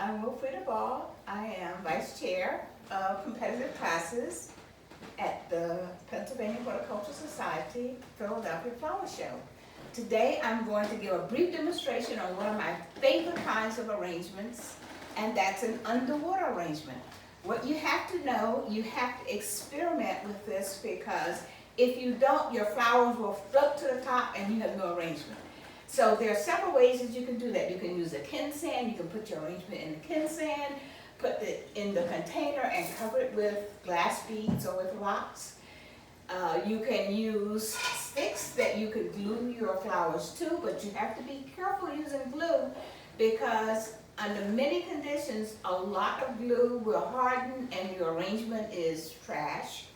I'm Wilfreta Baugh. I am Vice Chair of Competitive Classes at the Pennsylvania Horticultural Society Philadelphia Flower Show. Today I'm going to give a brief demonstration on one of my favorite kinds of arrangements, and that's an underwater arrangement. What you have to know, you have to experiment with this, because if you don't, your flowers will float to the top and you have no arrangement. So there are several ways that you can do that. You can use a kin sand. You can put your arrangement in the kin sand, put it in the container and cover it with glass beads or with rocks. You can use sticks that you could glue your flowers to, but you have to be careful using glue, because under many conditions a lot of glue will harden and your arrangement is trash.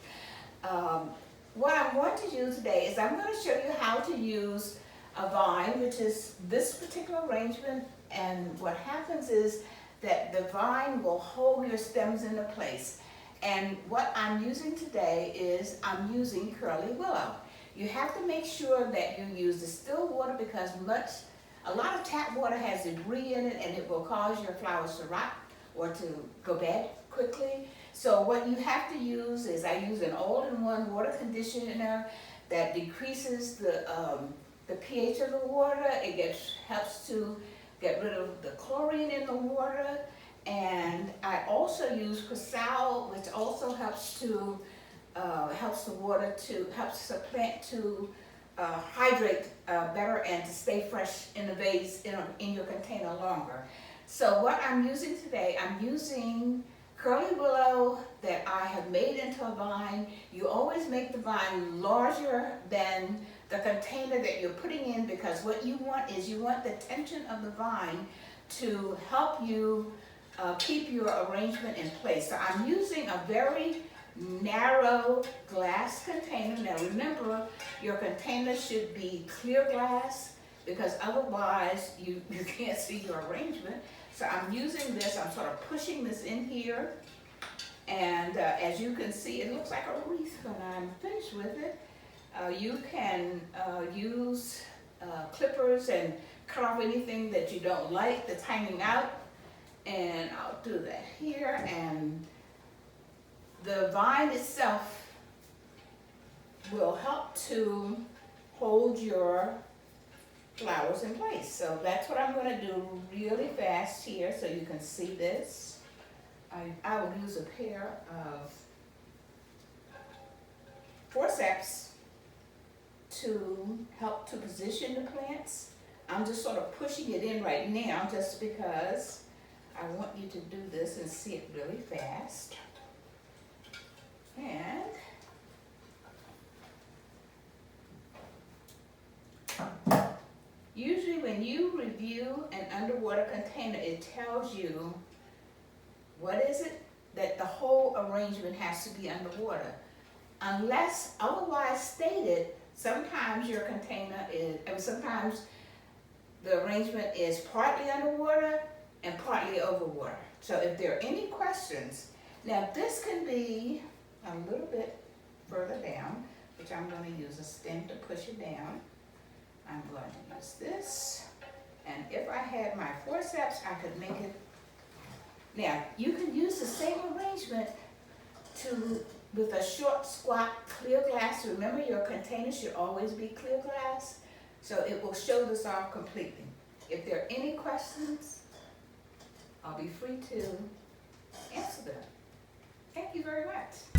What I'm going to do today is I'm going to show you how to use a vine, which is this particular arrangement, and what happens is that the vine will hold your stems into place. And what I'm using today is I'm using curly willow. You have to make sure that you use distilled water, because a lot of tap water has debris in it and it will cause your flowers to rot or to go bad quickly. So what you have to use is, I use an all-in-one water conditioner that decreases the pH of the water. It helps to get rid of the chlorine in the water. And I also use Crystal, which also helps the plant to hydrate better and to stay fresh in the vase in your container longer. So what I'm using today, I'm using curly willow that I have made into a vine. You always make the vine larger than the container that you're putting in, because what you want is you want the tension of the vine to help you keep your arrangement in place. So I'm using a very narrow glass container. Now remember, your container should be clear glass, because otherwise you can't see your arrangement. So I'm using this, I'm sort of pushing this in here, and as you can see, it looks like a wreath when I'm finished with it. You can use clippers and cut off anything that you don't like that's hanging out, and I'll do that here. And the vine itself will help to hold your flowers in place. So that's what I'm going to do really fast here so you can see this. I will use a pair of forceps to help to position the plants. I'm just sort of pushing it in right now just because I want you to do this and see it really fast. And usually when you review an underwater container, it tells you what is it that the whole arrangement has to be underwater. Unless otherwise stated, sometimes your container is, sometimes the arrangement is partly underwater and partly over water. So if there are any questions, now this can be a little bit further down, which I'm going to use a stem to push it down. I'm going to use this, and if I had my forceps, I could make it. Now you can use the same arrangement with a short, squat, clear glass. Remember, your container should always be clear glass, so it will show this off completely. If there are any questions, I'll be free to answer them. Thank you very much.